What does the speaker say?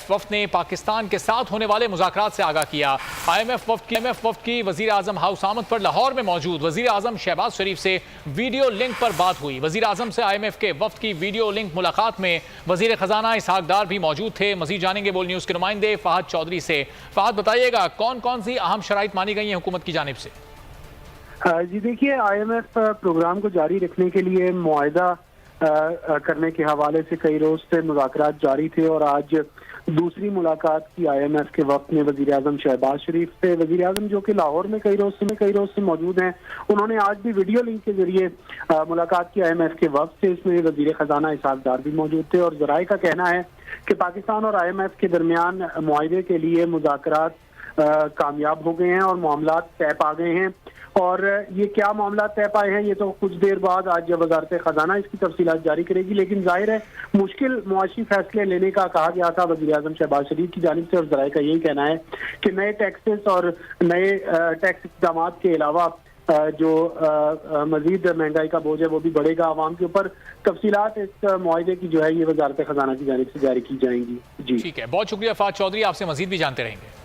IMF वफ्द ने पाकिस्तान के साथ होने वाले मुज़ाकरात से आगाह किया। IMF वफ्द की वज़ीर आज़म हाउस आमद पर लाहौर में मौजूद वज़ीर आज़म शहबाज शरीफ से वीडियो लिंक पर बात हुई। वज़ीर आज़म से IMF के वफ्द की वीडियो लिंक मुलाकात में वज़ीर ख़जाना इसहाक डार भी मौजूद थे। मज़ीद जानेंगे बोल न्यूज़ के नुमाइंदे फ़हद चौधरी से। फ़हद, बताइएगा कौन कौन सी अहम शराइत मानी गई हैं हुकूमत की जानिब से? जी देखिए, IMF प्रोग्राम को जारी रखने के लिए मुआहदा करने के हवाले से कई रोज से मुज़ाकरात जारी थे और आज दूसरी मुलाकात की IMF के वक्त में वज़ीर आज़म शहबाज शरीफ से। वज़ीर आज़म जो कि लाहौर में कई रोज से मौजूद हैं, उन्होंने आज भी वीडियो लिंक के जरिए मुलाकात की IMF के वक्त से। इसमें वज़ीर ख़जाना इसहाक डार भी मौजूद थे और ज़राए का कहना है कि पाकिस्तान और IMF के दरमियान मुआहदे के लिए मुज़ाकरात कामयाब हो गए हैं और मामला तय पा गए हैं। और ये क्या मामला तय पाए हैं ये तो कुछ देर बाद आज वजारत खजाना इसकी तफसीलात जारी करेगी, लेकिन जाहिर है मुश्किल मुआशी फैसले लेने का कहा गया था वज़ीर आज़म शहबाज शरीफ की जानिब से। और ज़राए का यही कहना है कि नए टैक्सेस और नए टैक्स इक़दाम के अलावा जो मजीद महंगाई का बोझ है वो भी बढ़ेगा आवाम के ऊपर। तफसीलात इस मुआहदे की जो है ये वजारत खजाना की जानिब से जारी की जाएंगी। जी ठीक है, बहुत शुक्रिया फ़हद चौधरी, आपसे मजीद भी जानते रहेंगे।